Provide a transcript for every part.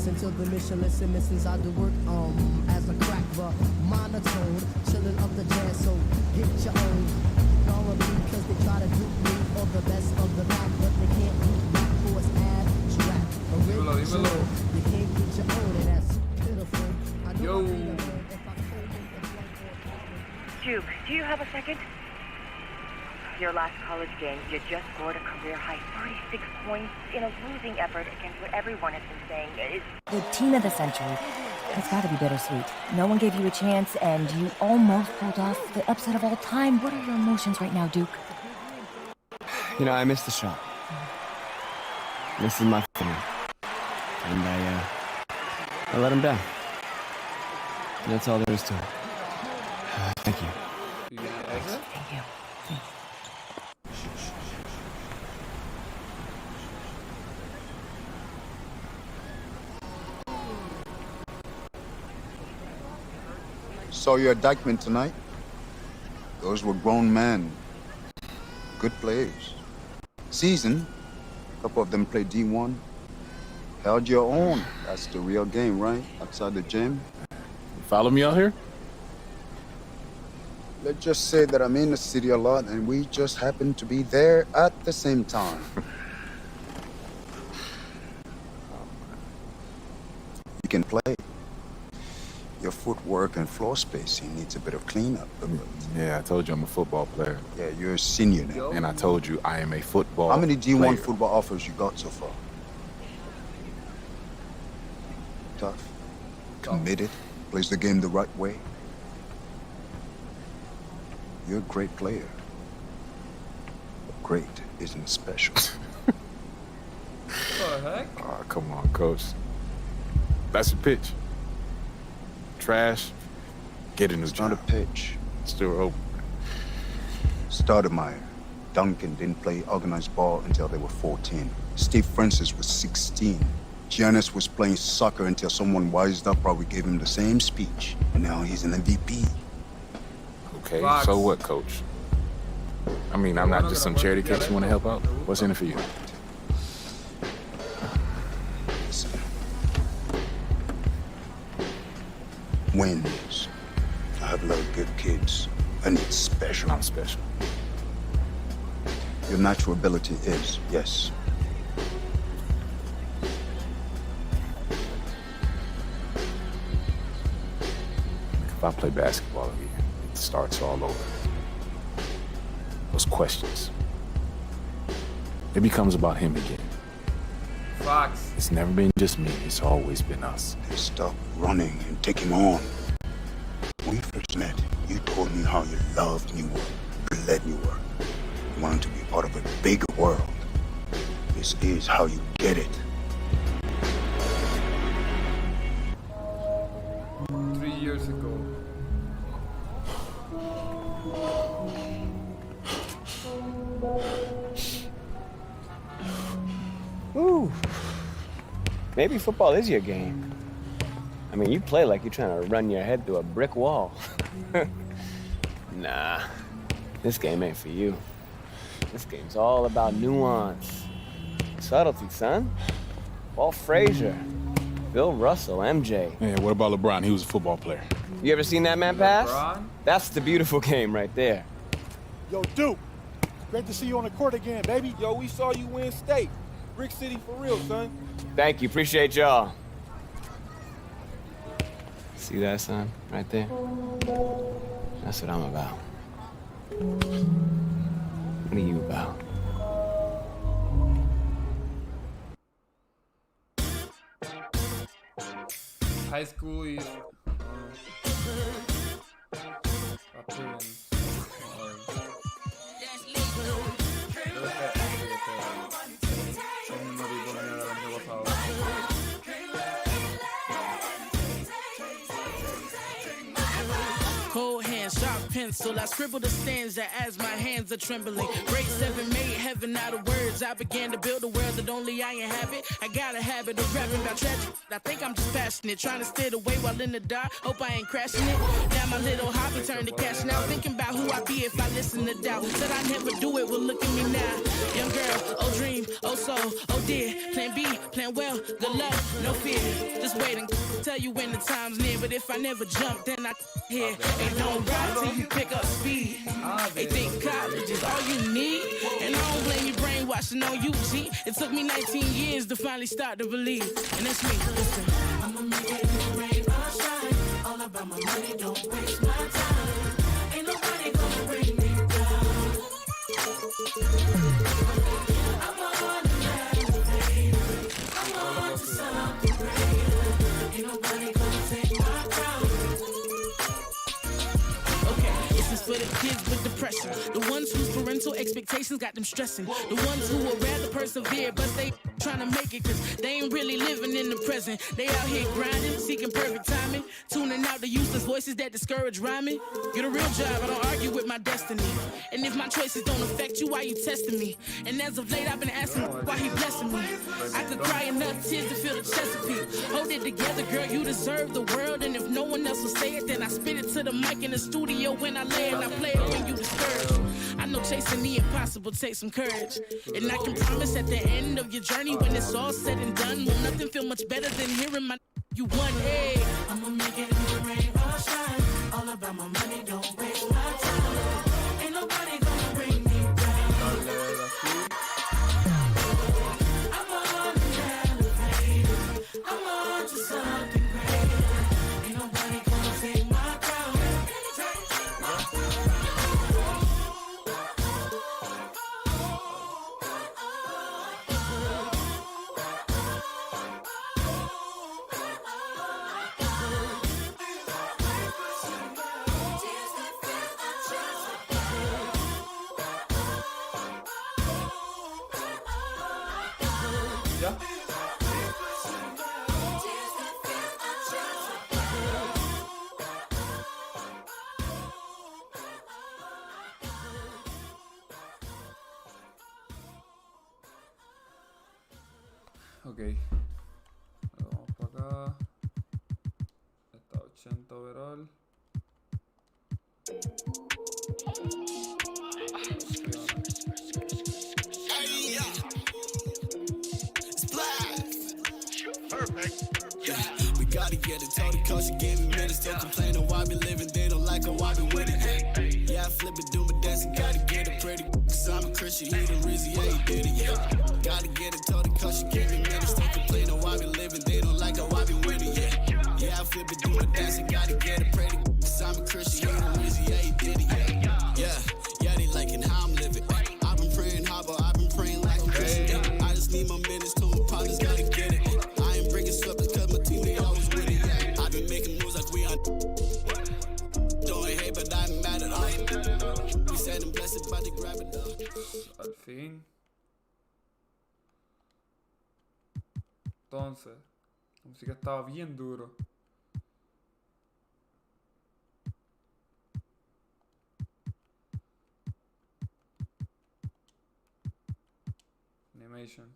listen to the mission, listen, since I do work as a crack, but monotone, chilling up the jazz, so get your own. Normally, because they try to do me or the best of the back, but they can't do that for us abstract. Original, you can't get your own, and that's pitiful. I know I need a word if I told you the blank or Duke, do you have a second? Your last college game, you just scored a career-high 36 points in a losing effort against what everyone has been saying is... The team of the century. It's gotta be bittersweet. No one gave you a chance, and you almost pulled off the upset of all time. What are your emotions right now, Duke? You know, I missed the shot. This is my family. And I let him down. That's all there is to it. Thank you. Thank you. Saw you at Dykeman tonight. Those were grown men. Good players. Seasoned. A couple of them played D1. Held your own. That's the real game, right? Outside the gym. You follow me out here? Let's just say that I'm in the city a lot and we just happen to be there at the same time. You can play. Your footwork and floor spacing needs a bit of cleanup. Yeah, I told you I'm a football player. Yeah, you're a senior now. And I told you I am a football How many D1 player. football offers you got so far? Tough. Committed. Plays the game the right way. You're a great player. But great isn't special. What the heck? Oh, come on, coach. That's the pitch. Trash. Get a new It's job. not a pitch. Still open. Stoudemire. Duncan didn't play organized ball until they were 14. Steve Francis was 16. Giannis was playing soccer until someone wised up, probably gave him the same speech. And now he's an MVP. Okay, Fox. so what, coach? I mean, I'm not just some charity case you want to help out. What's in it for you? Listen. Wins. I have a lot of good kids. And it's special. I'm special. Your natural ability is, yes. If I play basketball again, it starts all over. Those questions. It becomes about him again. Fox. It's never been just me, it's always been us. Then stop running and take him on. When we first met, you told me how you loved New York, glad you were. You wanted to be part of a bigger world. This is how you get it. 3 years ago. Ooh. Maybe football is your game. I mean, you play like you're trying to run your head through a brick wall. Nah, this game ain't for you. This game's all about nuance. Subtlety, son. Walt Frazier, Bill Russell, MJ. Yeah, what about LeBron? He was a football player. You ever seen that man pass? LeBron? That's the beautiful game right there. Yo, Duke, great to see you on the court again, baby. Yo, we saw you win state. Brick City for real, son. Thank you, appreciate y'all. See that, son? Right there? That's what I'm about. What are you about? High school is appearance. Cold hand, sharp pencil. I scribble the stanza as my hands are trembling. Grade 7 made heaven out of words. I began to build a world that only I inhabit. I got a habit of rapping about tragic. I think I'm just passionate, trying to steer the way while in the dark. Hope I ain't crashing it. Now Now my little hobby turned to cash. Now thinking about who I'd be if I listen to doubt. Said I never do it, well look at me now. Young girl, oh dream, oh soul, oh dear. Plan B, plan well, good luck, no fear. Just wait and tell you when the time's near. But if I never jump, then I here. Ain't no ride till you pick up speed. They think college is all you need. And I don't blame you brainwashing on UG. It took me 19 years to finally start to believe. And that's me, listen. I'ma make it in the rain or shine. All about my money, don't waste my time. Ain't nobody gonna bring me down. I'm on an elevator. I'm on to something greater. Ain't nobody gonna take my crown. Okay, this is for the kids with depression. The ones whose parental expectations got them stressing. The ones who would rather persevere, but they trying to make it cause they ain't really living in the present. They out here grinding, seeking perfect timing, tuning out the useless voices that discourage rhyming. Get a real job, I don't argue with my destiny. And if my choices don't affect you, why you testing me? And as of late, I've been asking why he blessing me. I could cry enough tears to feel the Chesapeake. Hold it together, girl, you deserve the world. And if no one else will say it, then I spit it to the mic in the studio when I lay it. I play it when you discouraged. I know chasing the impossible takes some courage. And I can promise at the end of your journey, when it's all said and done, will nothing feel much better than hearing my you won. Hey, I'ma make it in the rain or shine. All about my money, don't waste my time. Ain't nobody gonna bring me down. I'm on an elevator. I'm on to something greater. Ain't nobody gonna take my crown. ¿Ya? Ok. Vamos para acá. Está 80 overall. We gotta get it, told the coach she gave me minutes. Still complain on why we living, they don't like how I be with it. Yeah, I flip it, do my dance, and gotta get it pretty. Cause I'm a Christian, he the Rizzy, yeah, he did it, yeah. Gotta get it, told the coach she gave me minutes. Still complain on why we living, they don't like how I be with it, yeah. Yeah, I flip it, do my dance, and gotta get it pretty. Cause I'm a Christian, he the Rizzy, yeah, he did it, yeah. Yeah, they liking how I'm living. I've been praying hard, but I've been praying like I'm Christian. I just need my minutes, told my partners, gotta get it. I ain't bringing swept cause my team, they always with it. I've been making moves like we on. Don't hate, but I'm mad at all. We said I'm blessed by the grab it though. Al fin. Entonces, la música estaba bien duro. Animation.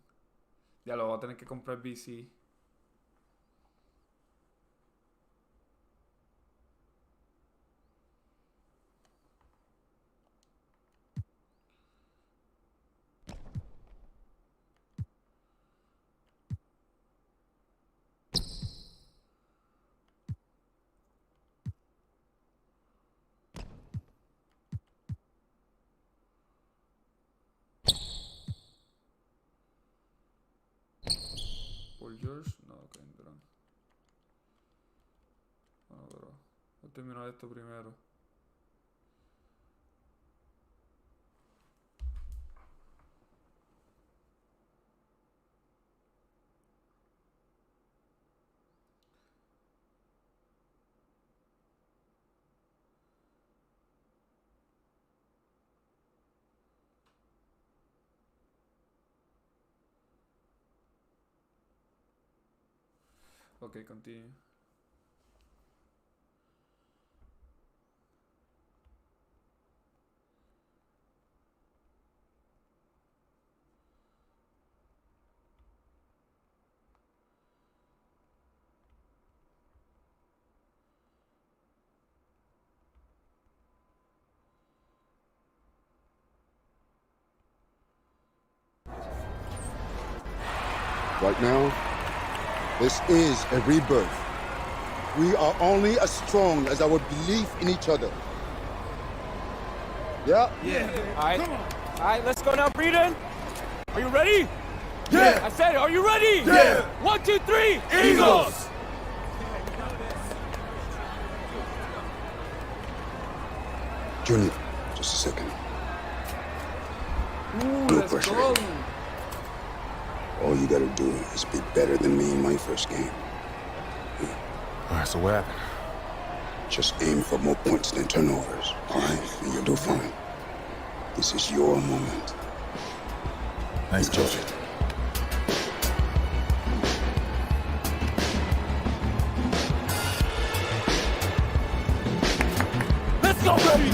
Ya lo voy a tener que comprar BC. Paul George, no, Kevin Durant. Bueno, pero voy a terminar esto primero. Ok, continue. Right now, this is a rebirth. We are only as strong as our belief in each other. Yeah? All right, let's go now, Breeden. Are you ready? Yeah. I said it. Are you ready? Yeah. 1, 2, 3. Eagles. Junior, just a second. No Let's pressure. go. All you gotta do is be better than me in my first game. All right, so what happened? Just aim for more points than turnovers, all right? And you'll do fine. This is your moment. Thanks, Enjoy Coach. it. Let's go, baby.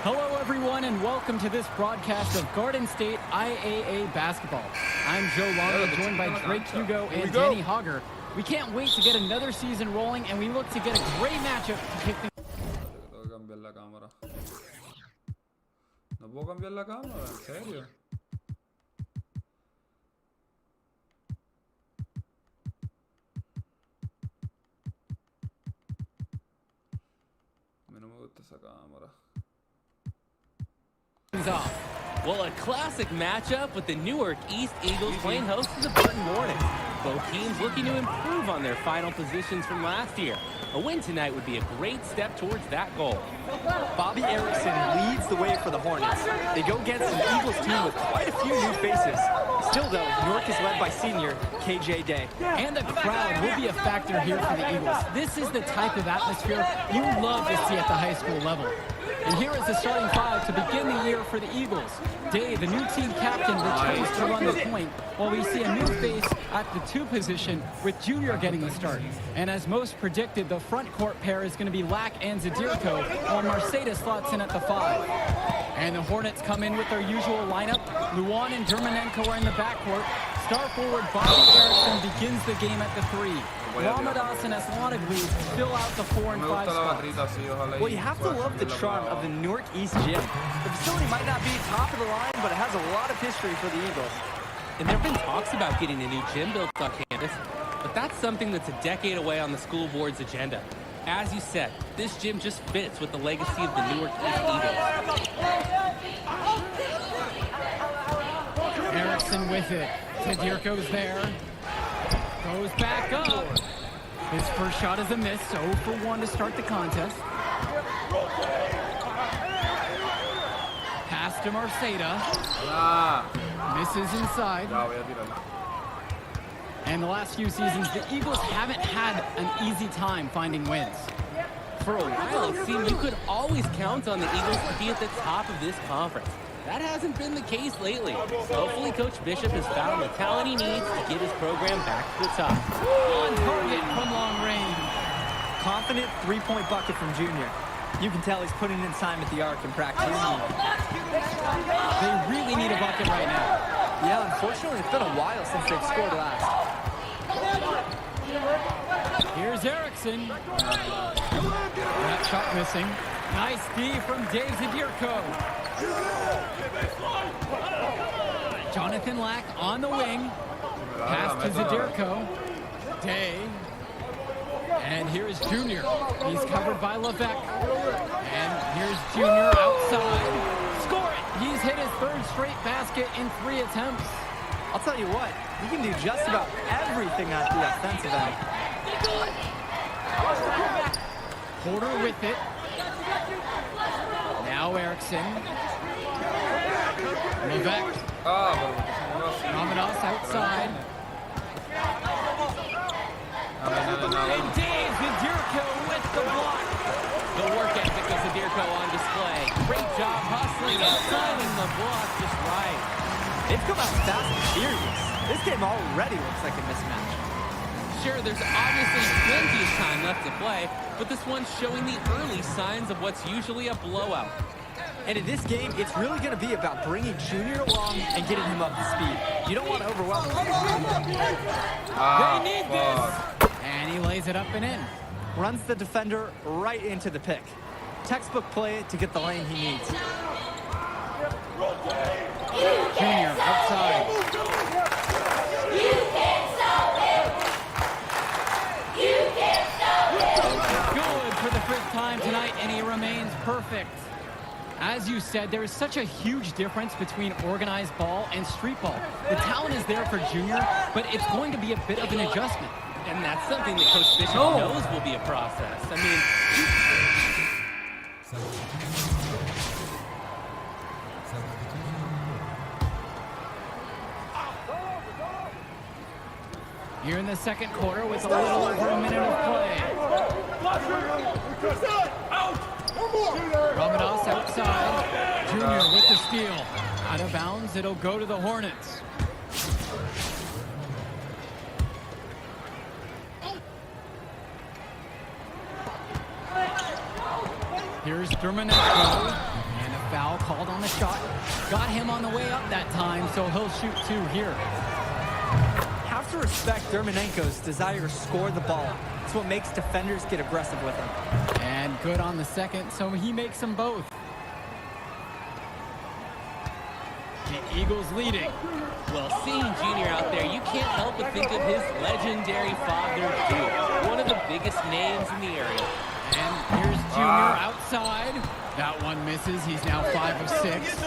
Hello, everyone, and welcome to this broadcast of Garden State IAA basketball. I'm Joe Longo, joined by Drake Hugo and Danny Hogger. We can't wait to get another season rolling, and we look to get a great matchup to kick things. Devo cambiare la camera. Non può cambiare la camera? In serio? A me non mi gusta esa camera. Off. Well, a classic matchup with the Newark East Eagles playing host to the Burton Hornets. Both teams looking to improve on their final positions from last year. A win tonight would be a great step towards that goal. Bobby Erickson leads the way for the Hornets. They go against an Eagles team with quite a few new faces. Still, though, Newark is led by senior KJ Day. And the crowd will be a factor here for the Eagles. This is the type of atmosphere you love to see at the high school level. And here is the starting five to begin the year for the Eagles. Day, the new team captain, returns to run the point, while we see a new face at the 2 position with Junior getting the start. And as most predicted, the front court pair is going to be Lack and Zadirko, while Mercedes slots in at the 5. And the Hornets come in with their usual lineup. Luan and Germanenko are in the backcourt. Star forward Bobby Erickson begins the game at the 3. Ramadas and Aslanoglu fill out the 4 and 5 spots. Well, you have to love the charm of the Newark East Gym. The facility might not be top of the line, but it has a lot of history for the Eagles. And there have been talks about getting a new gym built on campus, but that's something that's a decade away on the school board's agenda. As you said, this gym just fits with the legacy of the Newark East Eagles. Erickson with it. Zadirko's there. Goes back up. His first shot is a miss. 0 for 1 to start the contest. Pass to Marceda. Misses inside. And the last few seasons, the Eagles haven't had an easy time finding wins. For a while, it seemed you could always count on the Eagles to be at the top of this conference. That hasn't been the case lately. Hopefully, Coach Bishop has found the talent he needs to get his program back to the top. On target from long range. Confident three-point bucket from Junior. You can tell he's putting in time at the arc in practice. They really need a bucket right now. Yeah, unfortunately, it's been a while since they've scored last. Here's Erickson. That shot missing. Nice D from Dave Zadirko. Jonathan Lack on the wing. Pass to Zadirko. Day. And here's Junior. He's covered by Levesque. And here's Junior outside. Score it! He's hit his 3rd straight basket in 3 attempts. I'll tell you what, he can do just about everything at the offensive end. Porter with it. Now Erickson. Levesque. Ramadas outside. And Dave Zadirko with the block. The work ethic of Zadirko on display. Great job hustling and signing the block just right. They've come out fast and furious. This game already looks like a mismatch. Sure, there's obviously plenty of time left to play, but this one's showing the early signs of what's usually a blowout. And in this game, it's really going to be about bringing Junior along and getting him up to speed. You don't want to overwhelm him. They need this. And he lays it up and in. Runs the defender right into the pick. Textbook play to get the lane he needs. Junior outside. perfect. As you said, there is such a huge difference between organized ball and street ball. The talent is there for Junior, but it's going to be a bit of an adjustment. And that's something that Coach Bishop knows will be a process. I mean, Here in the second quarter with a little over a minute of play. Ramadas outside. Junior with the steal. Out of bounds, it'll go to the Hornets. Here's Dermanenko, and a foul called on the shot. Got him on the way up that time, so he'll shoot 2 here. Have to respect Dermanenko's desire to score the ball. It's what makes defenders get aggressive with him. And good on the second, so he makes them both. The Eagles leading. well, seeing Junior out there, you can't help but think of his legendary father, Duke. One of the biggest names in the area. And here's Junior outside. That one misses. He's now 5 of 6.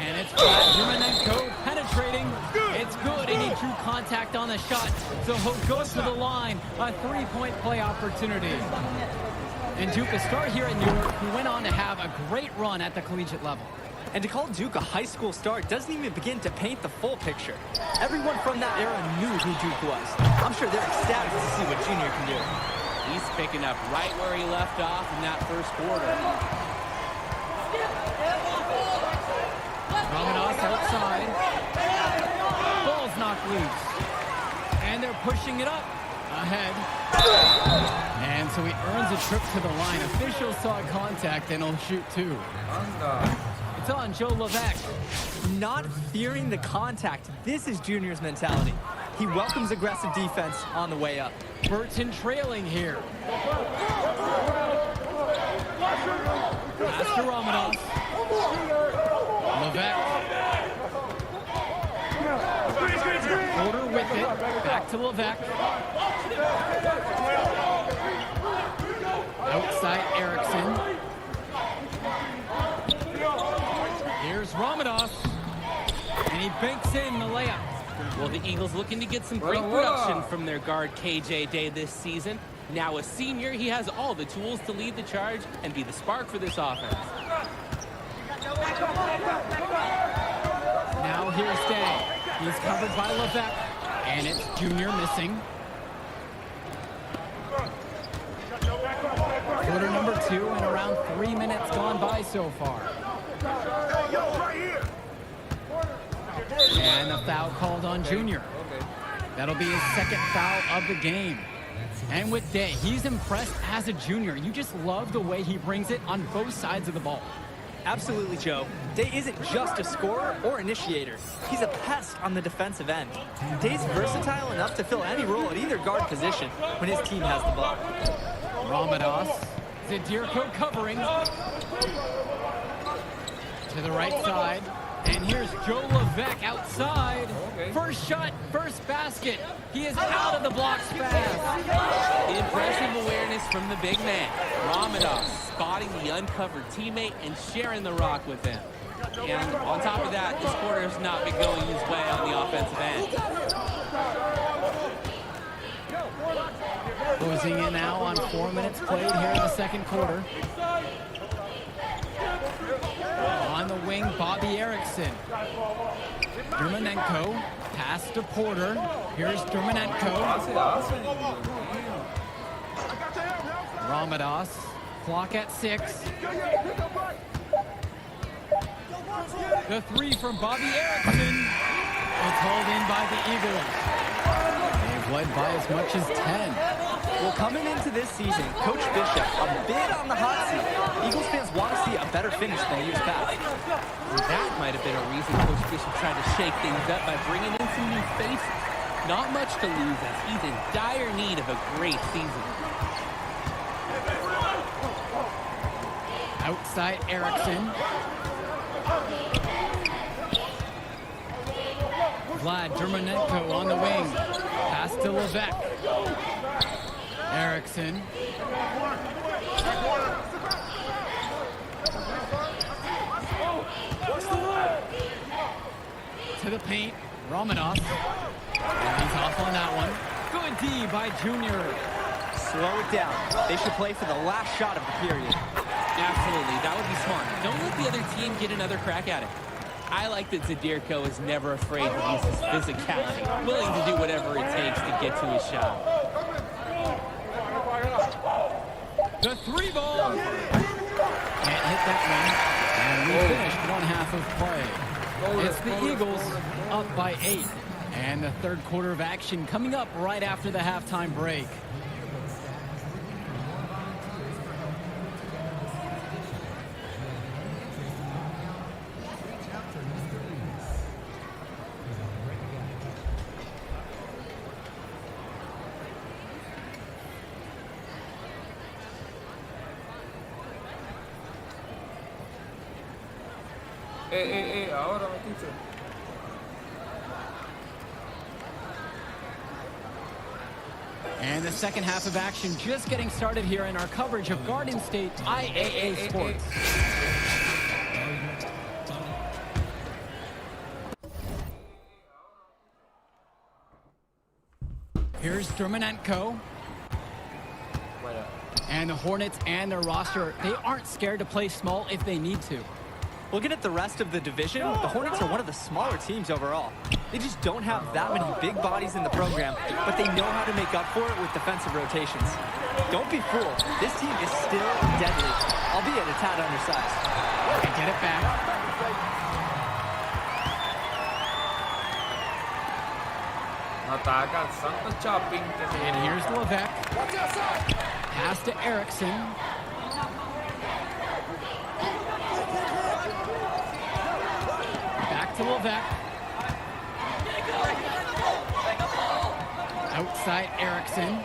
And it's Dermanenko penetrating. It's good, and he drew contact on the shot. So he'll go to the line. A 3-point play opportunity. And Duke, a star here at Newark, who went on to have a great run at the collegiate level. And to call Duke a high school star doesn't even begin to paint the full picture. Everyone from that era knew who Duke was. I'm sure they're ecstatic to see what Junior can do. He's picking up right where he left off in that first quarter. Ramadas outside. Ball's knocked loose. And they're pushing it up. Ahead. And so he earns a trip to the line. Officials saw contact and he'll shoot 2. It's on Joe Levesque. Not fearing the contact. This is Junior's mentality. He welcomes aggressive defense on the way up. Burton trailing here. Pass to Ramadas. Levesque. Porter with it. Back to Levesque. Outside Erickson. Here's Ramadas. And he banks in the layup. Well, the Eagles looking to get some great production from their guard KJ Day this season. Now a senior, he has all the tools to lead the charge and be the spark for this offense. Now here's Day. He's covered by Levesque. And it's Junior missing. Quarter number 2 and around 3 minutes gone by so far. And a foul called on Junior. That'll be his second foul of the game. And with Day, he's impressed as a junior. You just love the way he brings it on both sides of the ball. Absolutely, Joe. Day isn't just a scorer or initiator. He's a pest on the defensive end. Day's versatile enough to fill any role at either guard position when his team has the ball. Ramadas. Zadirko covering. To the right side. And here's Joe Levesque outside. First shot, first basket. He is out of the blocks fast. Impressive awareness from the big man. Ramadas spotting the uncovered teammate and sharing the rock with him. And on top of that, this quarter has not been going his way on the offensive end. Closing in now on 4 minutes played here in the second quarter. On the wing, Bobby Erickson. Dermanenko, pass to Porter. Here's Dermanenko. Ramadas, clock at 6. The 3 from Bobby Erickson. It's hauled in by the Eagles. They've led by as much as 10. Well, coming into this season, Coach Bishop, a bit on the hot seat. Eagles fans want to see a better finish than years past. That might have been a reason Coach Bishop tried to shake things up by bringing in some new faces. Not much to lose as he's in dire need of a great season. Outside Erickson. Vlad Dermanenko on the wing. Pass to Levesque. Erickson. To the paint, Ramadas. And he's off on that one. Good D by Junior. Slow it down. They should play for the last shot of the period. Absolutely, that would be smart. Don't let the other team get another crack at it. I like that Zadirko is never afraid to use his physicality, willing to do whatever it takes to get to his shot. The 3-ball. Can't hit that one. And we finished one half of play. It's the Eagles up by 8. And the third quarter of action coming up right after the halftime break. Ahora me escucho. And the second half of action just getting started here in our coverage of Garden State IAA Sports. Here's Dermanenko. And the Hornets and their roster, they aren't scared to play small if they need to. Looking at the rest of the division, the Hornets are one of the smaller teams overall. They just don't have that many big bodies in the program, but they know how to make up for it with defensive rotations. Don't be fooled. This team is still deadly, albeit a tad undersized. They get it back. And here's Levesque. Pass to Erickson. Back to Levesque. Outside Erickson.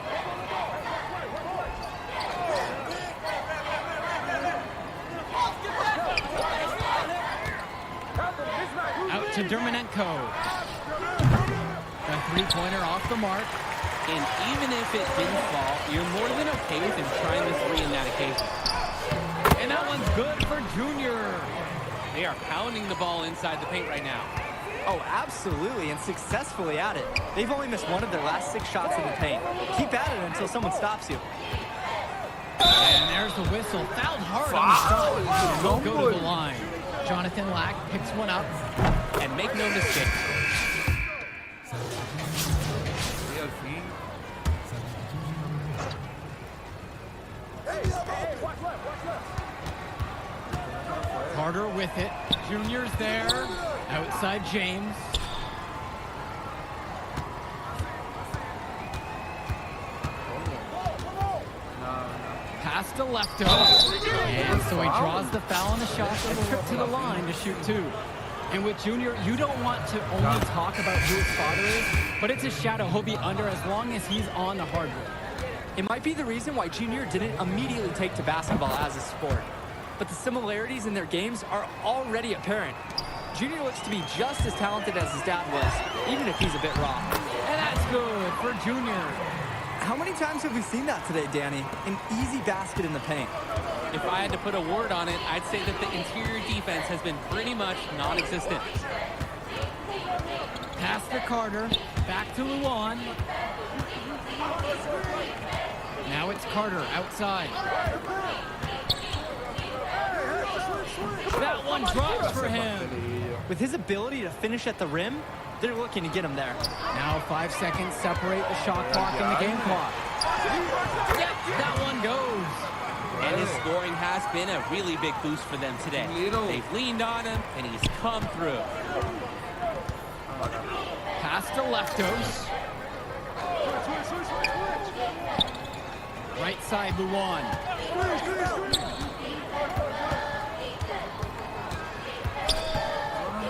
Out to Dermanenko. A three-pointer off the mark. And even if it didn't fall, you're more than okay with him trying the three in that occasion. And that one's good for Junior. They are pounding the ball inside the paint right now. Oh, absolutely, and successfully at it. They've only missed one of their last 6 shots in the paint. Keep at it until someone stops you. And there's the whistle. Fouled hard on the shot. Won't go to the line. Jonathan Lack picks one up. And make no mistake. Carter with it. Junior's there. Outside James. Pass to Lefto. And so he draws the foul on the shot. A trip to the line to shoot 2. And with Junior, you don't want to only talk about who his father is, but it's a shadow he'll be under as long as he's on the hardwood. It might be the reason why Junior didn't immediately take to basketball as a sport. But the similarities in their games are already apparent. Junior looks to be just as talented as his dad was, even if he's a bit raw. And that's good for Junior. How many times have we seen that today, Danny? An easy basket in the paint. If I had to put a word on it, I'd say that the interior defense has been pretty much non-existent. Pass to Carter. Back to Luan. Now it's Carter outside. That one drops for him. With his ability to finish at the rim, they're looking to get him there. Now 5 seconds separate the shot clock and the game clock. Yep, that one goes. And his scoring has been a really big boost for them today. They've leaned on him, and he's come through. Pass to Leftos. Right side, Luan.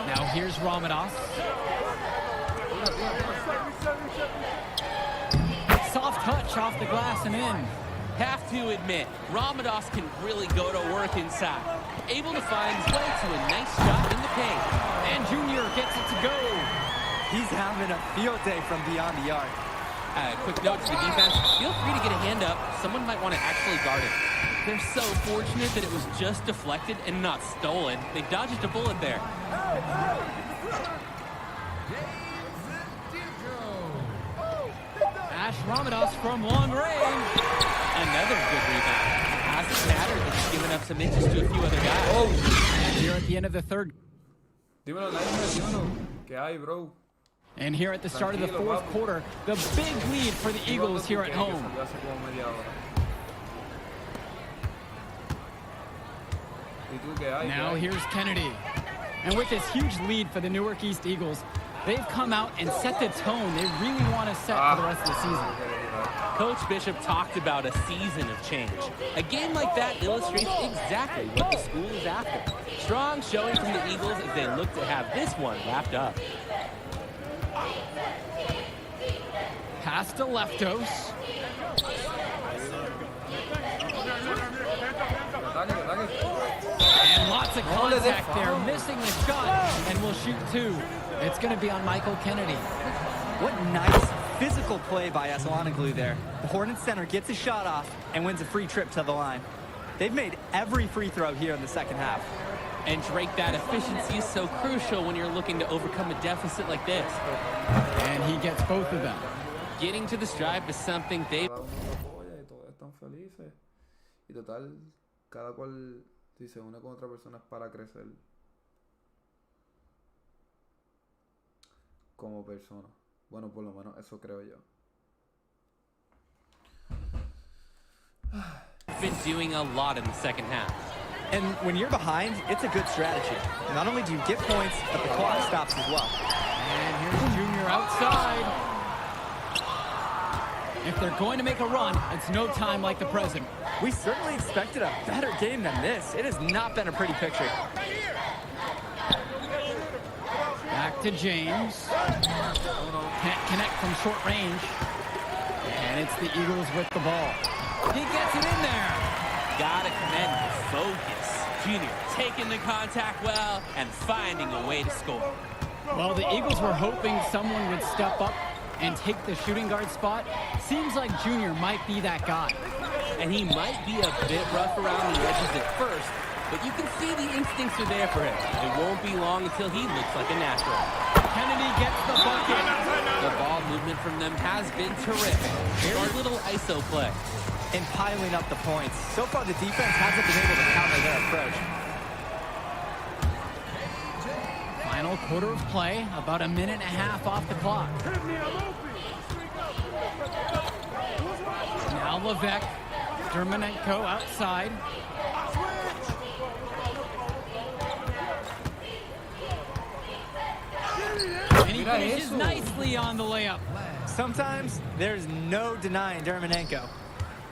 Now here's Ramadas. Soft touch off the glass and in. Have to admit, Ramadas can really go to work inside. Able to find his way to a nice shot in the paint. And Junior gets it to go. He's having a field day from beyond the arc. Quick note to the defense, feel free to get a hand up. Someone might want to actually guard it. They're so fortunate that it was just deflected and not stolen. They dodged a bullet there. Ramadas from long range. Another good rebound. Hasn't mattered that he's given up some inches to a few other guys. And here at the end of the third. Dímelo, Naime, dímelo. ¿Qué hay, bro? And here at the start of the fourth quarter, the big lead for the Eagles here at home. Now here's Kennedy. And with this huge lead for the Newark East Eagles, they've come out and set the tone they really want to set for the rest of the season. Coach Bishop talked about a season of change. A game like that illustrates exactly what the school is after. Strong showing from the Eagles as they look to have this one wrapped up. Pass to Leftos. And lots of contact there, missing the shot, and will shoot two. It's going to be on Michael Kennedy. What nice physical play by Aslanoglu there. The Hornets center gets a shot off and wins a free trip to the line. They've made every free throw here in the second half. And Drake, that efficiency is so crucial when you're looking to overcome a deficit like this. And he gets both of them. Getting to the stripe is something they... Están felices. Y total, cada cual, si se une con otra persona es para crecer. Como persona. Bueno, por lo menos eso creo yo. been doing a lot in the second half. And when you're behind, it's a good strategy. Not only do you get points, but the clock stops as well. And here's Junior outside. If they're going to make a run, it's no time like the present. We certainly expected a better game than this. It has not been a pretty picture. Back to James. Can't connect from short range. And it's the Eagles with the ball. He gets it in there. Gotta commend the focus. Junior taking the contact well and finding a way to score. Well, the Eagles were hoping someone would step up and take the shooting guard spot. Seems like Junior might be that guy. And he might be a bit rough around the edges at first, but you can see the instincts are there for him. It won't be long until he looks like a natural. Kennedy gets the bucket. The ball movement from them has been terrific. Very little ISO play. And piling up the points. So far, the defense hasn't been able to counter their approach. Final quarter of play, about a minute and a half off the clock. Now Levesque, Dermonenko outside. And he finishes nicely on the layup. Sometimes there's no denying Dermonenko.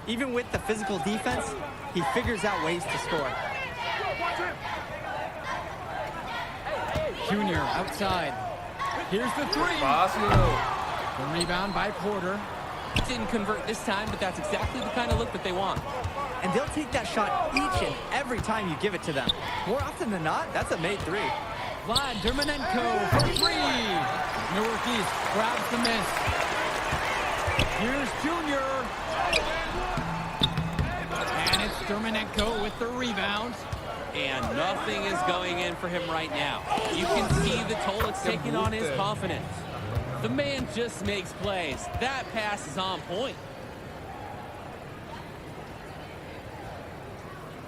Even with the physical defense, he figures out ways to score. Junior outside. Here's the three. The rebound by Porter. Didn't convert this time, but that's exactly the kind of look that they want. And they'll take that shot each and every time you give it to them. More often than not, that's a made three. Vlad Dermonenko for three. Newark East grabs the miss. Here's Junior. And it's Dermonenko with the rebound. And nothing is going in for him right now. You can see the toll it's taking on his confidence. The man just makes plays. That pass is on point.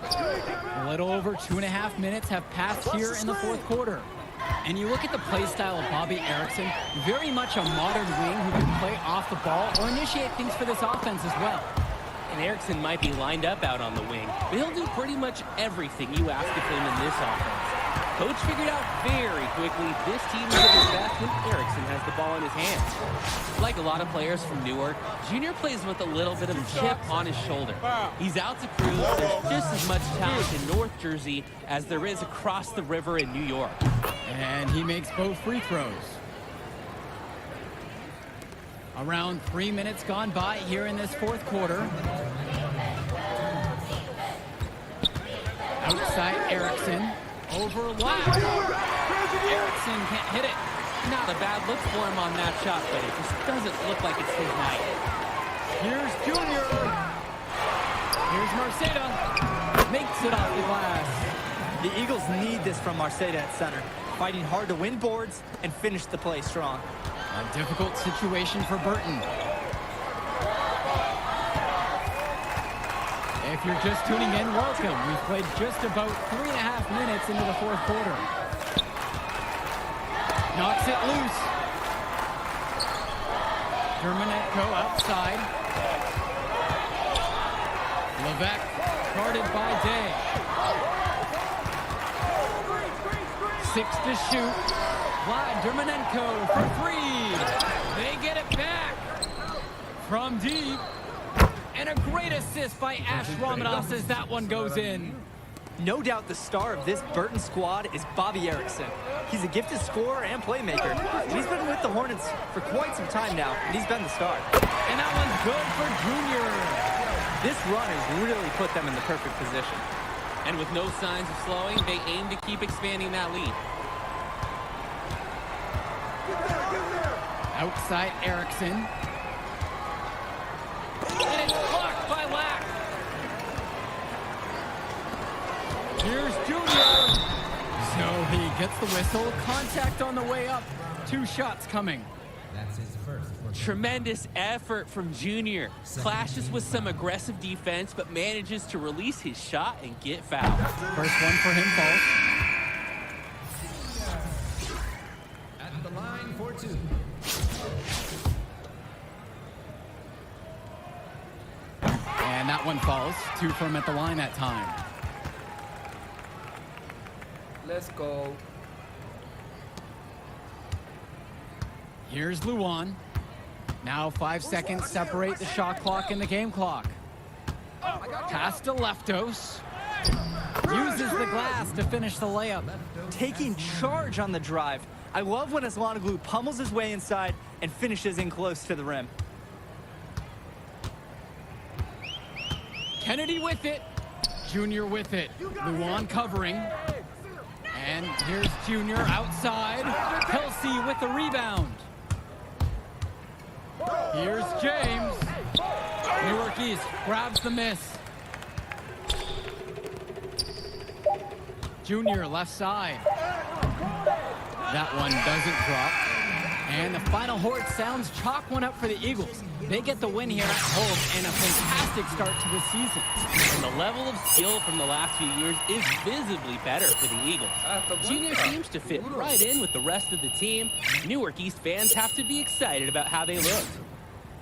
A little over 2.5 minutes have passed here in the fourth quarter. And you look at the play style of Bobby Erickson, very much a modern wing who can play off the ball or initiate things for this offense as well. And Erickson might be lined up out on the wing, but he'll do pretty much everything you ask of him in this offense. Coach figured out very quickly this team is at its best when Erickson has the ball in his hands. Like a lot of players from Newark, Junior plays with a little bit of chip on his shoulder. He's out to prove there's just as much talent in North Jersey as there is across the river in New York. And he makes both free throws. Around 3 minutes gone by here in this fourth quarter. Outside Erickson. Overlap. Erickson can't hit it. Not a bad look for him on that shot, but it just doesn't look like it's his night. Here's Junior. Here's Marceda. Makes it off the glass. The Eagles need this from Marceda at center. Fighting hard to win boards and finish the play strong. A difficult situation for Burton. you're just tuning in, welcome. We've played just about 3.5 minutes into the fourth quarter. Knocks it loose. Dermonenko outside. Levesque guarded by Day. 6 to shoot. Vlad Dermonenko for 3. They get it back from deep. And a great assist by Ash Ramadas as that one goes in. No doubt the star of this Burton squad is Bobby Erickson. He's a gifted scorer and playmaker. And he's been with the Hornets for quite some time now, and he's been the star. And that one's good for Junior. This run has really put them in the perfect position. And with no signs of slowing, they aim to keep expanding that lead. Outside Erickson. And it's blocked by Lack. Here's Junior. So he gets the whistle. Contact on the way up. 2 shots coming. That's his first. Tremendous effort from Junior. Clashes with some aggressive defense, but manages to release his shot and get fouled. First one for him falls. At the line for 2. And that one falls. 2 from at the line that time. Let's go. Here's Luan. Now 5 seconds separate the shot clock and the game clock. Pass to Leftos. Uses the glass to finish the layup. Taking charge on the drive. I love when Aslanoglu pummels his way inside and finishes in close to the rim. Kennedy with it. Junior with it. Luan covering. And here's Junior outside. Kelsey with the rebound. Here's James. Newark East grabs the miss. Junior left side. That one doesn't drop. And the final horn sounds chalk one up for the Eagles. They get the win here at home and a fantastic start to the season. And the level of skill from the last few years is visibly better for the Eagles. Junior seems to fit right in with the rest of the team. Newark East fans have to be excited about how they look.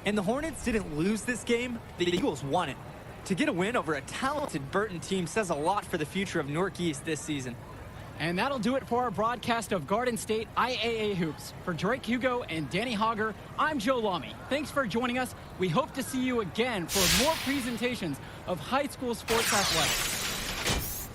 And the Hornets didn't lose this game, the Eagles won it. To get a win over a talented Burton team says a lot for the future of Newark East this season. And that'll do it for our broadcast of Garden State IAA Hoops. For Drake Hugo and Danny Hogger, I'm Joe Lamy. Thanks for joining us. We hope to see you again for more presentations of high school sports athletics.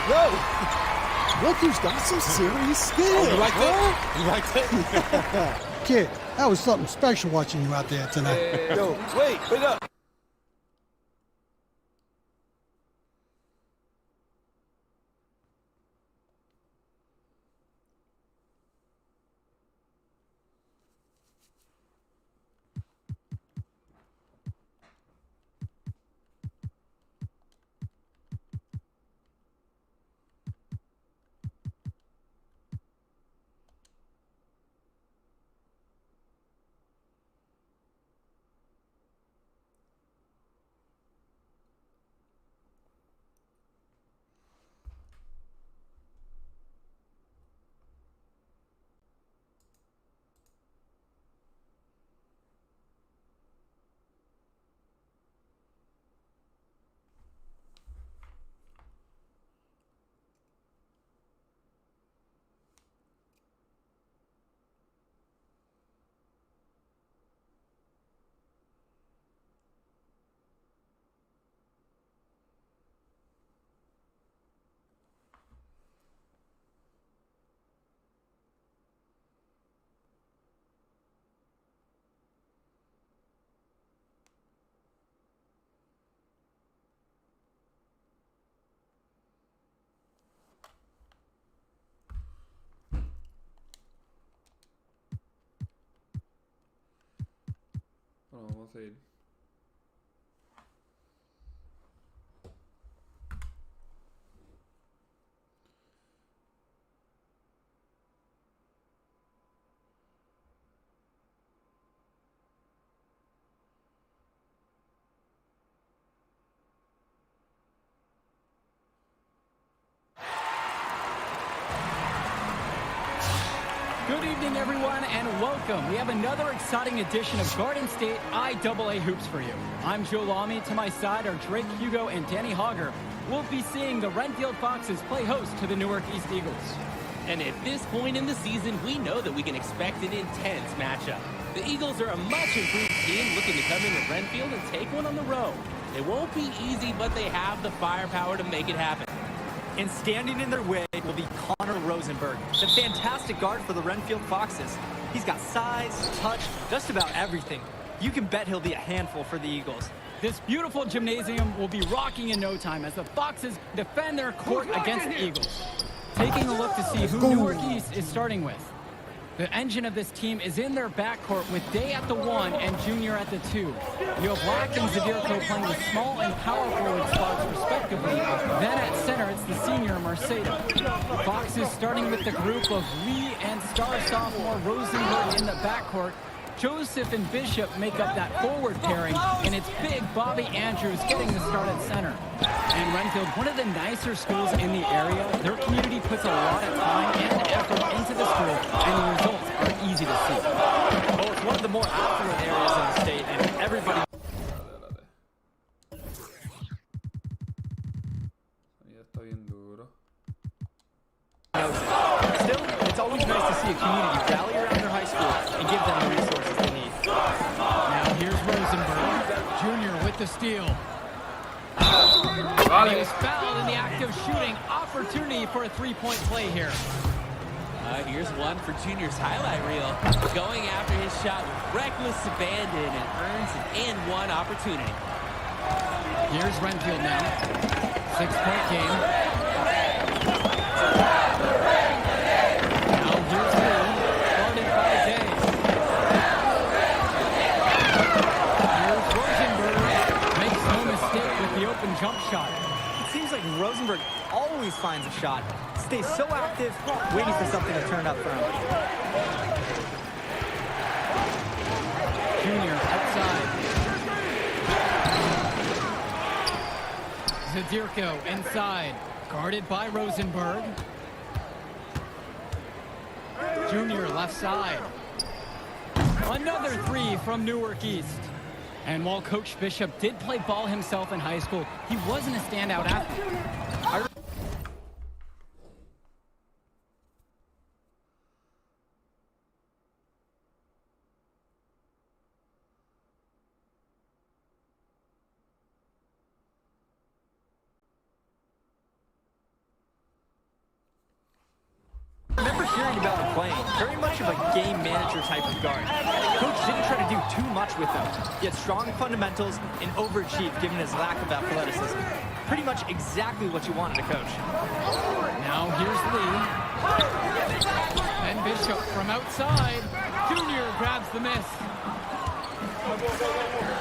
Whoa! Look who's got some serious skill. You like that? You like that? Kid, that was something special watching you out there tonight. Yo, wait up. Bueno, vamos a ir. Good evening, everyone, and welcome. We have another exciting edition of Garden State IAA Hoops for you. I'm Joe Lamy. To my side are Drake Hugo and Danny Hogger. We'll be seeing the Renfield Foxes play host to the Newark East Eagles. And at this point in the season, we know that we can expect an intense matchup. The Eagles are a much improved team looking to come into Renfield and take one on the road. It won't be easy, but they have the firepower to make it happen. And standing in their way will be Connor Rosenberg, the fantastic guard for the Renfield Foxes. He's got size, touch, just about everything. You can bet he'll be a handful for the Eagles. This beautiful gymnasium will be rocking in no time as the Foxes defend their court against the Eagles. Taking a look to see who Newark East is starting with. The engine of this team is in their backcourt with Day at the 1 and Junior at the 2. You have Black and Zadirko playing the small and power forward spots respectively. Then at center, it's the senior Marceda. Foxes starting with the group of Lee and star sophomore Rosenberg in the backcourt. Joseph and Bishop make up that forward pairing, and it's big Bobby Andrews getting the start at center. And Renfield, one of the nicer schools in the area, their community puts a lot of time and effort into the school, and the results are easy to see. Oh, it's one of the more affluent areas in the state, and everybody... Still, it's always nice to see a community rally around their high school and give them the resources they need. Now here's Rosenberg, Junior with the steal. He was fouled in the act of shooting. Opportunity for a three-point play here. Here's one for Junior's highlight reel. Going after his shot with reckless abandon and earns an and-one opportunity. Here's Renfield now. 6-point game. Now here's Lee, guarded by Day. Here's Rosenberg. Makes no mistake with the open jump shot. It seems like Rosenberg always finds a shot. Stays so active, waiting for something to turn up for him. Junior outside. Zadirko inside. Guarded by Rosenberg. Junior left side. Another three from Newark East. And while Coach Bishop did play ball himself in high school, he wasn't a standout athlete. I remember hearing about him playing. Very much of a game manager type of guard. Coach didn't try to do too much with him. He had strong fundamentals and overachieved given his lack of athleticism. Pretty much exactly what you wanted a coach. Now here's Lee. And Bishop from outside. Junior grabs the miss.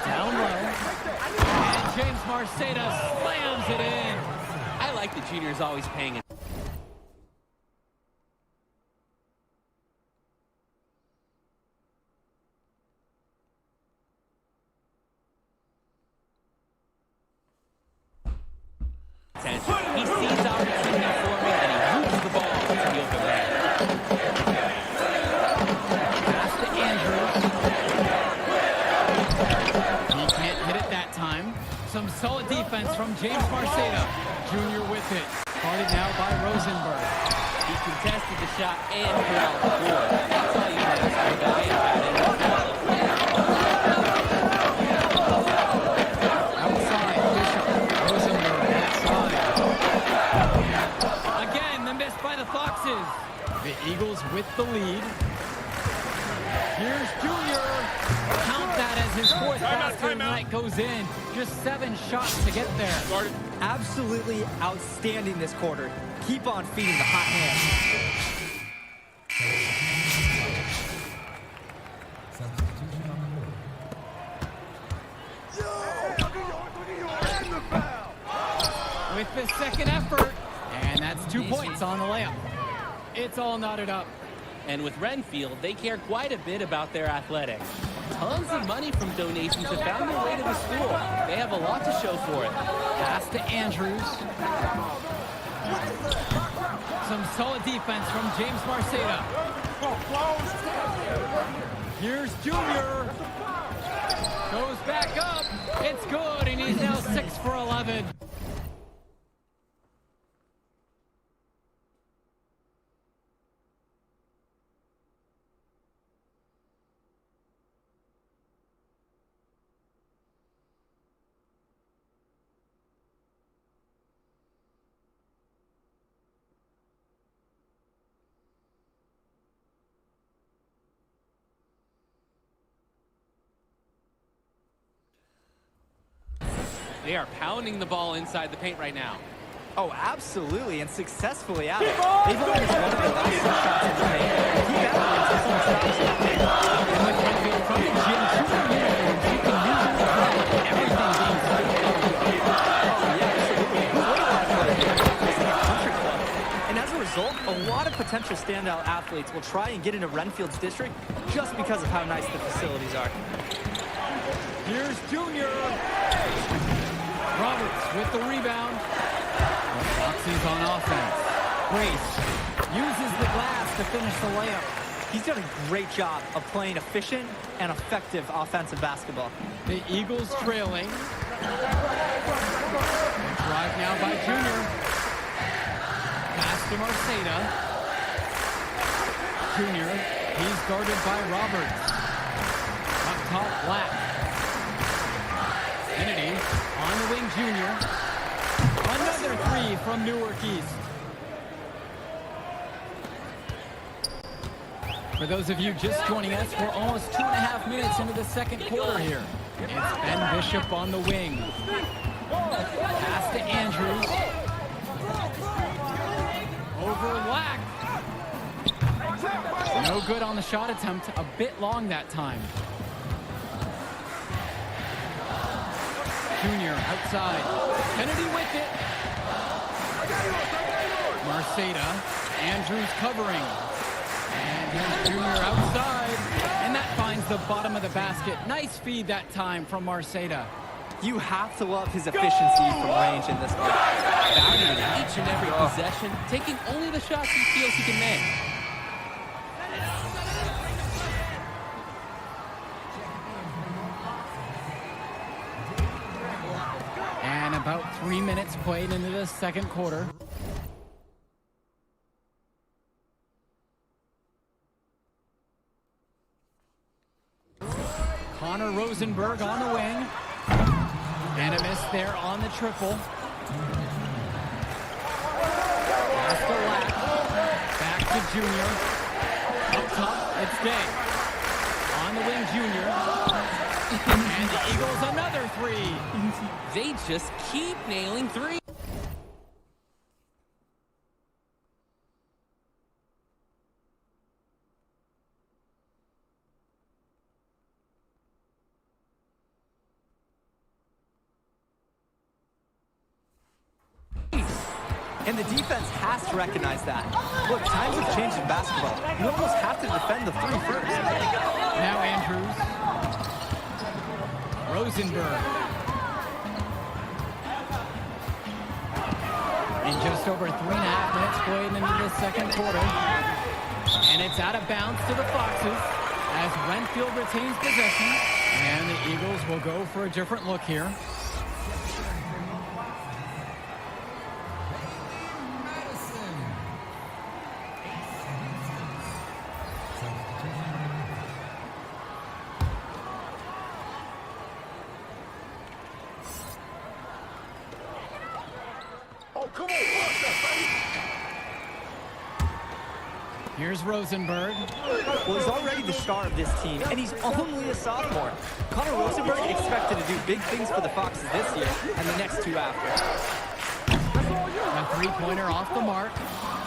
Down low. And James Marceda slams it in. I like the Juniors always paying attention. He sees opportunity forming and he moves the ball to the open man. Pass to Andrews. He can't hit it that time. Some solid defense from James Marceda. Junior with it. Guarded now by Rosenberg. He contested the shot and corralled the board. That's all you have to say about it. Outside, Bishop. Rosenberg outside. Again, the miss by the Foxes. The Eagles with the lead. Here's Junior. Count that as his fourth basket of the night goes in. Just 7 shots to get there. Absolutely outstanding this quarter. Keep on feeding the hot hand. Substitution on the board. With the second effort. And that's 2 points on the layup. It's all knotted up. And with Renfield, they care quite a bit about their athletics. Tons of money from donations have found their way to the school. They have a lot to show for it. Pass to Andrews. Some solid defense from James Marceda. Here's Junior. Goes back up. It's good, and he's now 6 for 11. They are pounding the ball inside the paint right now. Oh, absolutely, and successfully at it. They've only one of the last shots in the paint. Keep at it until someone stops it. And with Renfield from the gym, shooting uniforms, you can usually tell everything being said. Oh, yeah, absolutely. Way less country club. And as a result, a lot of potential standout athletes will try and get into Renfield's district just because of how nice the facilities are. Here's Junior. Roberts with the rebound. The Foxes on offense. Grace uses the glass to finish the layup. He's done a great job of playing efficient and effective offensive basketball. The Eagles trailing. Drive now by Junior. Pass to Marceda. Junior, he's guarded by Roberts. Up top, Black. Kennedy on the wing, Junior. Another three from Newark East. For those of you just joining us, we're almost 2.5 minutes into the second quarter here. It's Ben Bishop on the wing. Pass to Andrews. Over Lack. No good on the shot attempt. A bit long that time. Junior outside. Kennedy with it. Marceda. Andrews covering. And here's Junior outside. And that finds the bottom of the basket. Nice feed that time from Marceda. You have to love his efficiency from range in this game. Valuing each and every possession, taking only the shots he feels he can make. And about 3 minutes played into the second quarter. Connor Rosenberg on the wing. And a miss there on the triple. Pass to Lack. Back to Junior. Up top, it's Day. On the wing, Junior. And the Eagles another three. They just keep nailing three. And the defense has to recognize that. Look, times have changed in basketball. You almost have to defend the three first. Now Andrews. Rosenberg. In just over 3.5 minutes played into the second quarter. And it's out of bounds to the Foxes as Renfield retains possession. And the Eagles will go for a different look here. Here's Rosenberg. Well, he's already the star of this team, and he's only a sophomore. Connor Rosenberg expected to do big things for the Foxes this year and the next two after. A three-pointer off the mark.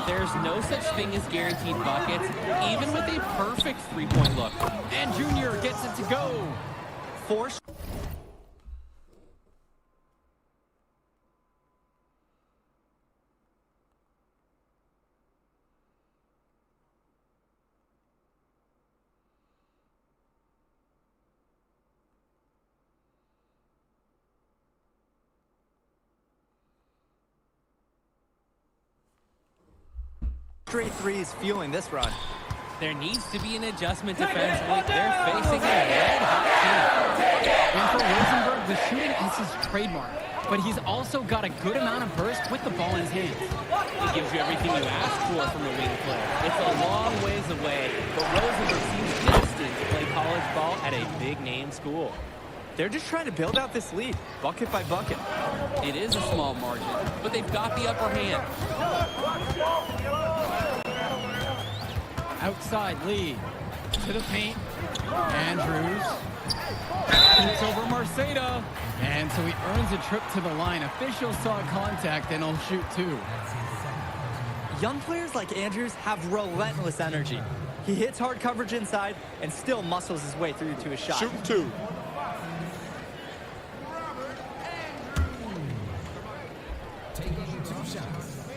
There's no such thing as guaranteed buckets, even with a perfect three-point look. And Junior gets it to go. Force. Straight threes fueling this run. There needs to be an adjustment defensively. They're facing a red-hot team. And for Rosenberg, the shooting is his trademark, but he's also got a good amount of burst with the ball in his hands. He gives you everything you ask for from a wing player. It's a long ways away, but Rosenberg seems destined to play college ball at a big-name school. They're just trying to build out this lead, bucket by bucket. It is a small margin, but they've got the upper hand. Outside Lee to the paint. Andrews shoots over Marceda. And so he earns a trip to the line. Officials saw contact and he'll shoot two. Young players like Andrews have relentless energy. He hits hard coverage inside and still muscles his way through to his shot. Shooting two. Taking 2 shots.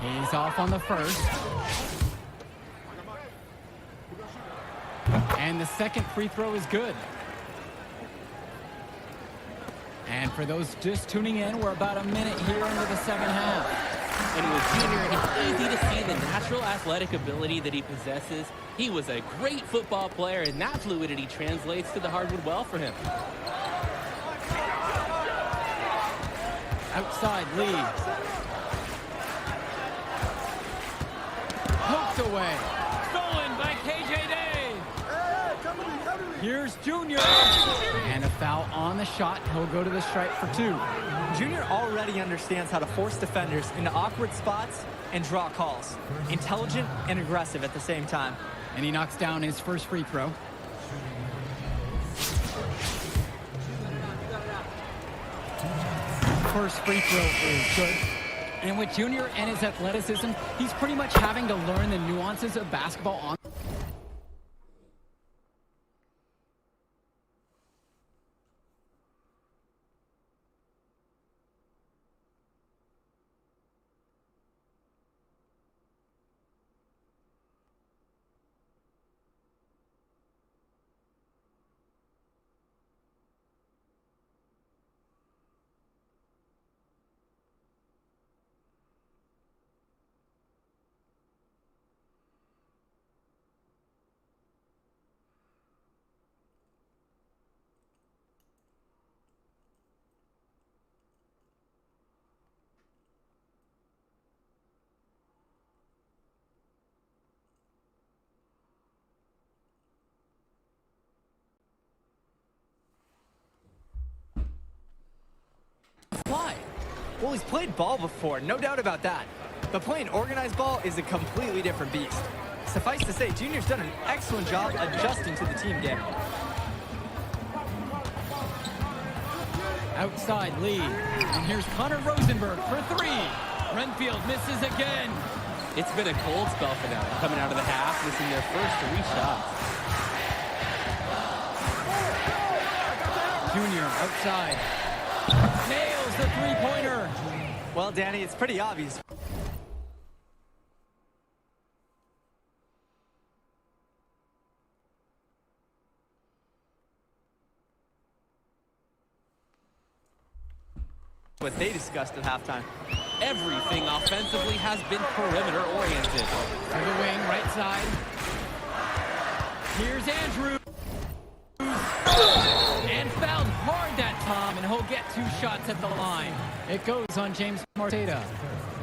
He's off on the first. And the second free throw is good. And for those just tuning in, we're about a minute here into the second half. And with Junior, it's easy to see the natural athletic ability that he possesses. He was a great football player, and that fluidity translates to the hardwood well for him. Outside Lee. Poked away. Stolen by KJ Day. Here's Junior. And a foul on the shot. He'll go to the stripe for 2. Junior already understands how to force defenders into awkward spots and draw calls. Intelligent and aggressive at the same time. And he knocks down his first free throw. First free throw is good. And with Junior and his athleticism, he's pretty much having to learn the nuances of basketball on. Why? Well, he's played ball before, no doubt about that. But playing organized ball is a completely different beast. Suffice to say, Junior's done an excellent job adjusting to the team game. Outside Lee. And here's Connor Rosenberg for 3. Renfield misses again. It's been a cold spell for them, coming out of the half, missing their first 3 shots. Junior outside. Nails the three-pointer. Well, Danny, it's pretty obvious. What they discussed at halftime. Everything offensively has been perimeter oriented. To the wing, right side. Here's Andrews. And fouled hard that time, and he'll get 2 shots at the line. It goes on James Marceda.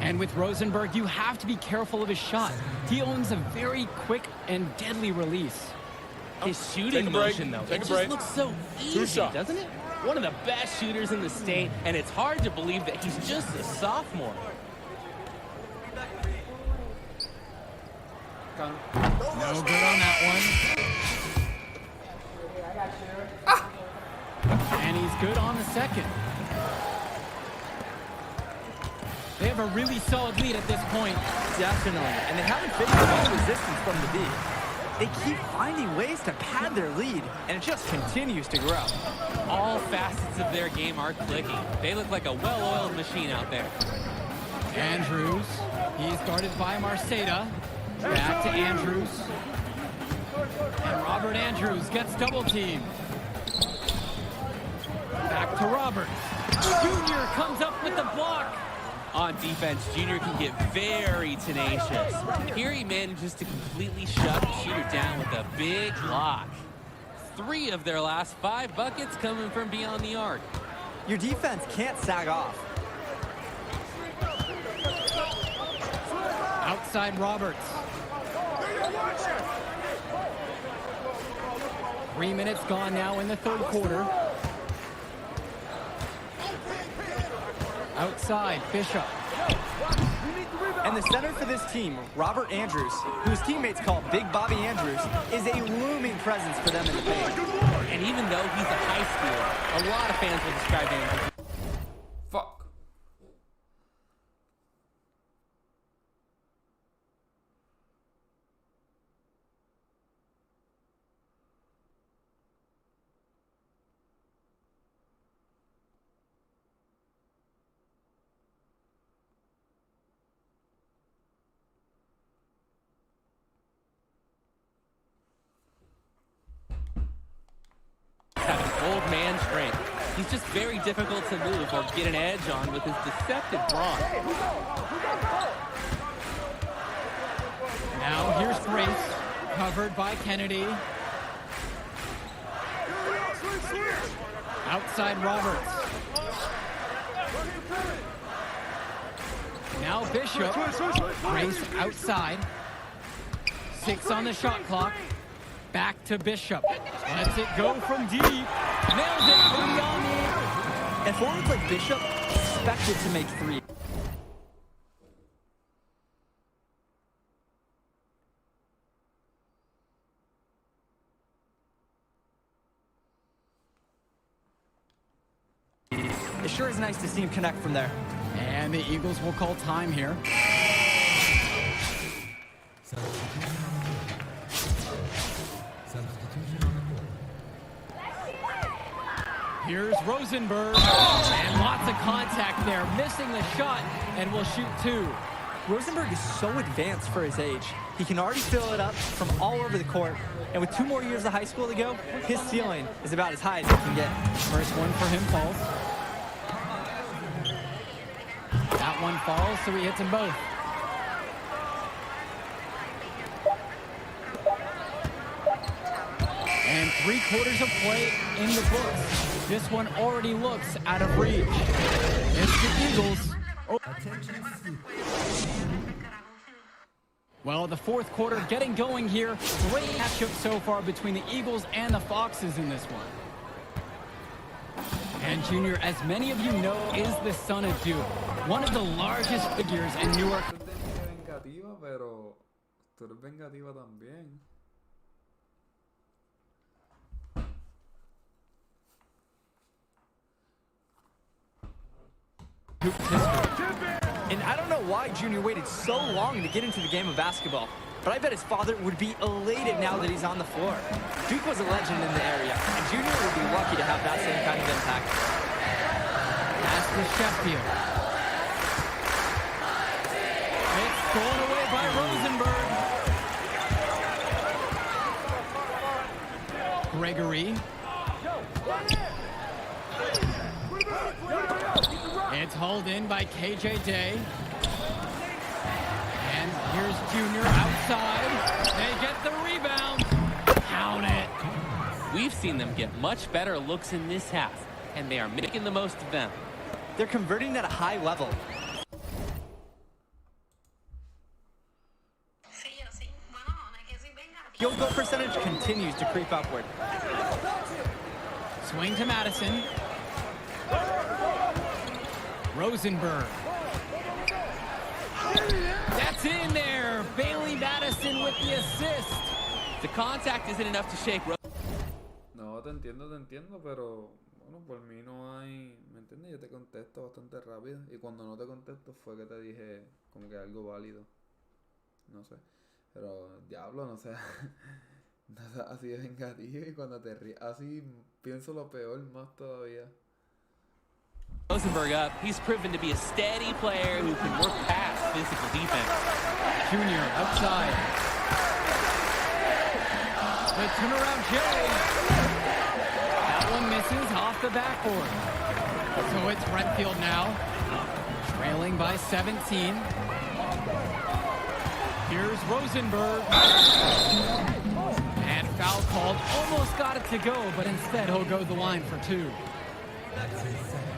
And with Rosenberg, you have to be careful of his shot. He owns a very quick and deadly release. His shooting motion, though, it just looks so easy, 2 shots. doesn't it? One of the best shooters in the state, and it's hard to believe that he's just a sophomore. No good on that one. And he's good on the second. They have a really solid lead at this point. Definitely. And they haven't faced any resistance from the D. They keep finding ways to pad their lead, and it just continues to grow. All facets of their game are clicking. They look like a well-oiled machine out there. Andrews. He's guarded by Marceda. Back to Andrews. And Robert Andrews gets double teamed. Back to Roberts. Junior comes up with the block. On defense, Junior can get very tenacious. Here he manages to completely shut the shooter down with a big block. 3 of their last 5 buckets coming from beyond the arc. Your defense can't sag off. Outside Roberts. 3 minutes gone now in the third quarter. Outside, Bishop. And the center for this team, Robert Andrews, who his teammates call Big Bobby Andrews, is a looming presence for them in the paint. And even though he's a high schooler, a lot of fans will describe Andrews. Fuck. Old man strength. He's just very difficult to move or get an edge on with his deceptive brawn. Now here's Grace, covered by Kennedy. Outside Roberts. Now Bishop. Grace outside. 6 on the shot clock. Back to Bishop. Lets it go from deep. Nails it from beyond the arc. And forwards like Bishop expected to make 3. It sure is nice to see him connect from there. And the Eagles will call time here. Here's Rosenberg, and lots of contact there, missing the shot, and will shoot 2. Rosenberg is so advanced for his age. He can already fill it up from all over the court, and with 2 more years of high school to go, his ceiling is about as high as he can get. First one for him falls. That one falls, so he hits them both. And 3/4 of play in the books. This one already looks out of reach. It's the Eagles. Oh. Well, the fourth quarter getting going here. Great matchup so far between the Eagles and the Foxes in this one. And Junior, as many of you know, is the son of Duke, one of the largest figures in Newark. Vengativa, pero tú eres vengativa también. And I don't know why Junior waited so long to get into the game of basketball, but I bet his father would be elated now that he's on the floor. Duke was a legend in the area, and Junior would be lucky to have that same kind of impact. Pass to Sheffield. It's thrown away by Rosenberg. Gregory. It's hauled in by KJ Day. And here's Junior outside. They get the rebound. Count it. We've seen them get much better looks in this half, and they are making the most of them. They're converting at a high level. Field goal percentage continues to creep upward. Swing to Madison. Rosenberg. That's in there. Bailey Madison with the assist. The contact isn't enough to shake. No, te entiendo, pero bueno, por mí no hay, ¿me entiendes? Yo te contesto bastante rápido y cuando no te contesto fue que te dije como que algo válido. No sé, pero diablo, no sé, no sé, así de vengativo y cuando te ríes, así pienso lo peor más todavía. Rosenberg up. He's proven to be a steady player who can work past physical defense. Junior outside. The turnaround Jay. That one misses off the backboard. So it's Redfield now. Trailing by 17. Here's Rosenberg. And foul called. Almost got it to go, but instead he'll go the line for 2.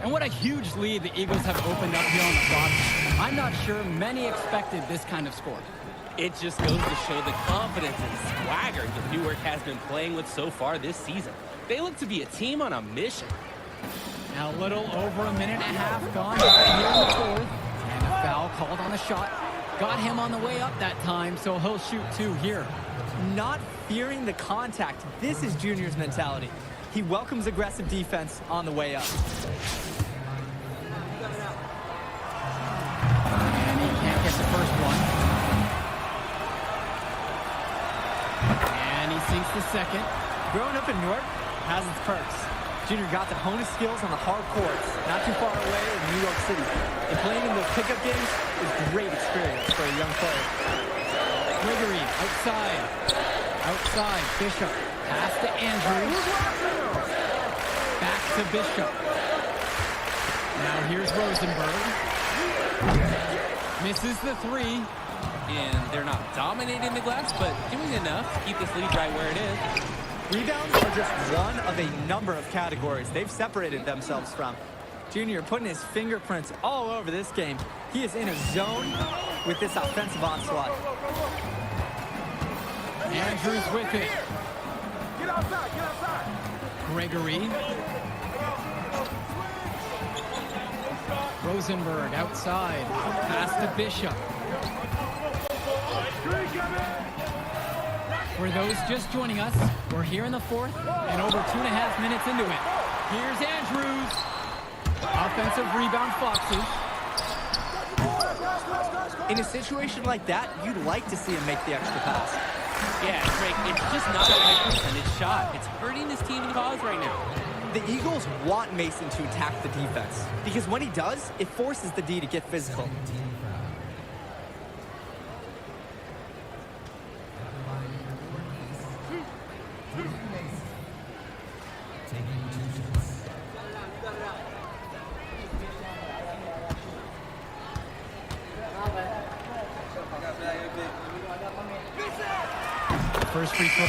And what a huge lead the Eagles have opened up here on the clock. I'm not sure many expected this kind of score. It just goes to show the confidence and swagger that Newark has been playing with so far this season. They look to be a team on a mission. Now a little over a minute and a half gone here in the fourth. And a foul called on the shot. Got him on the way up that time, so he'll shoot 2 here. Not fearing the contact. This is Junior's mentality. He welcomes aggressive defense on the way up. And he can't get the first one. And he sinks the second. Growing up in Newark has its perks. Junior got to hone his skills on the hard courts, not too far away in New York City. And playing in those pickup games is great experience for a young player. Gregory outside. Outside. Bishop. Pass to Andrews. Back to Bishop. Now here's Rosenberg. Misses the 3. And they're not dominating the glass, but doing enough to keep this lead right where it is. Rebounds are just one of a number of categories they've separated themselves from. Junior putting his fingerprints all over this game. He is in a zone with this offensive onslaught. Andrews with it. Get outside, get outside. Gregory. Rosenberg outside. Pass to Bishop. For those just joining us, we're here in the fourth and over 2.5 minutes into it. Here's Andrews. Offensive rebound, Foxes. In a situation like that, you'd like to see him make the extra pass. Yeah, Drake, it's just not a high percentage shot. It's hurting this team's cause right now. The Eagles want Mason to attack the defense because when he does, it forces the D to get physical. First free throw.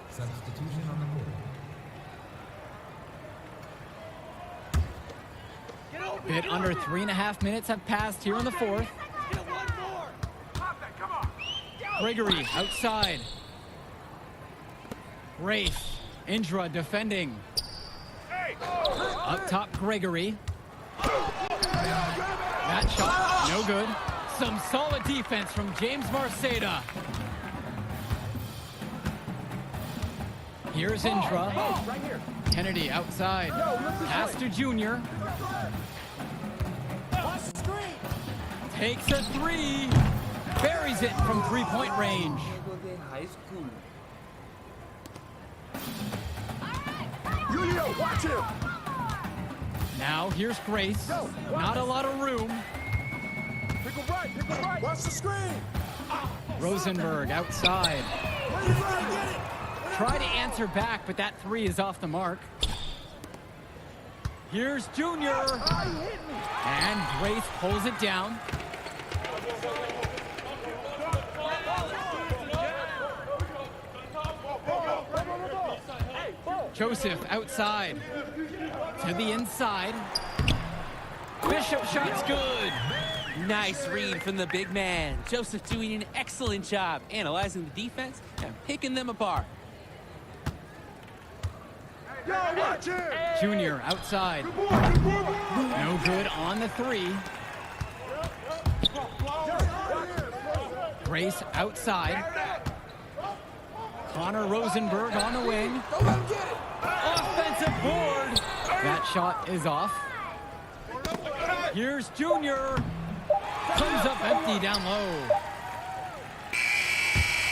Substitution on the board. Bit under 3.5 minutes have passed here in the fourth. Gregory outside. Rafe. Indra defending. Up top, Gregory. That shot, no good. Some solid defense from James Marceda. Here's Indra. Kennedy outside. Pass to Junior. Takes a 3. Buries it from 3-point range. Julio, watch him. Now here's Grace. Not a lot of room. Pick him right, watch the screen. Rosenberg outside. Try to answer back, but that 3 is off the mark. Here's Junior. And Grace pulls it down. Joseph outside. To the inside. Bishop shot's good. Nice read from the big man. Joseph doing an excellent job analyzing the defense and picking them apart. Junior outside. No good on the 3. Grace outside. Connor Rosenberg on the wing. Offensive board. That shot is off. Here's Junior. Comes up empty down low.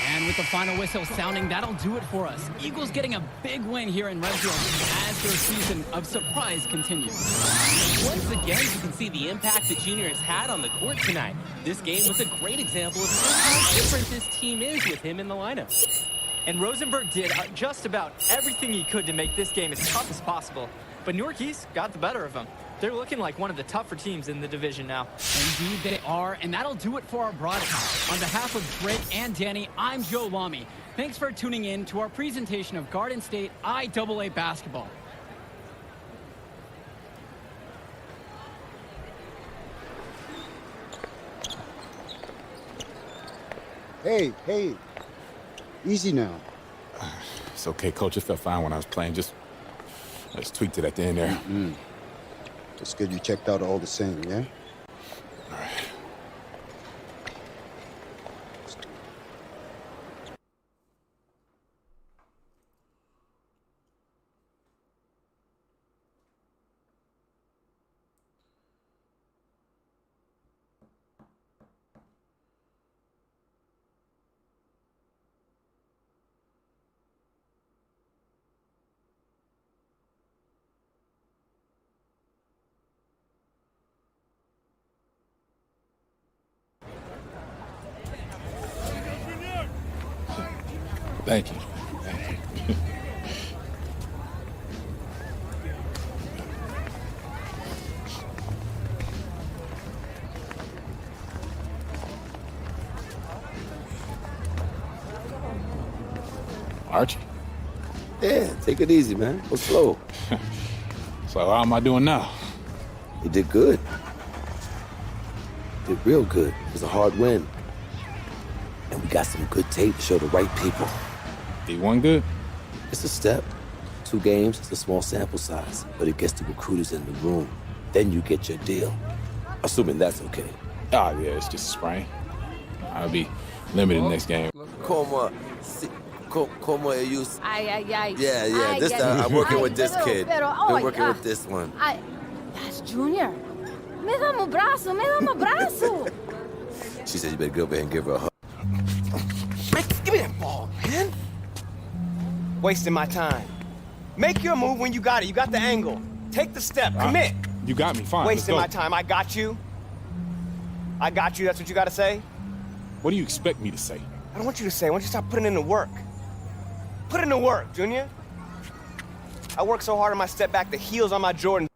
And with the final whistle sounding, that'll do it for us. Eagles getting a big win here in Redfield as their season of surprise continues. Once again, you can see the impact that Junior has had on the court tonight. This game was a great example of how different this team is with him in the lineup. And Rosenberg did just about everything he could to make this game as tough as possible. But Newark got the better of them. They're looking like one of the tougher teams in the division now. Indeed they are, and that'll do it for our broadcast. On behalf of Drake and Danny, I'm Joe Lamy. Thanks for tuning in to our presentation of Garden State IAA basketball. Hey, easy now. It's okay, Coach. It felt fine when I was playing. Just tweaked it at the end there. Just good you checked out all the same, yeah? All right. Thank you. Archie. Yeah, take it easy, man. Go slow. So how am I doing now? You did good. Did real good. It was a hard win. And we got some good tape to show the right people. D1 good? It's a step. 2 games, it's a small sample size, but it gets the recruiters in the room. Then you get your deal. Assuming that's okay. Ah, yeah, it's just a sprain. I'll be limited next game. Como ellos. Ay. Yeah. This time I'm working with this kid. Been working with this one. That's Junior. Me dá um braço. She said you better go over and give her a hug. Give me that ball, man. Wasting my time. Make your move when you got it. You got the angle. Take the step. Commit. You got me. Fine. Wasting my let's go. time. I got you. That's what you got to say? What do you expect me to say? I don't want you to say. I want you to stop putting in the work. Put in the work, Junior. I work so hard on my step back, the heels on my Jordan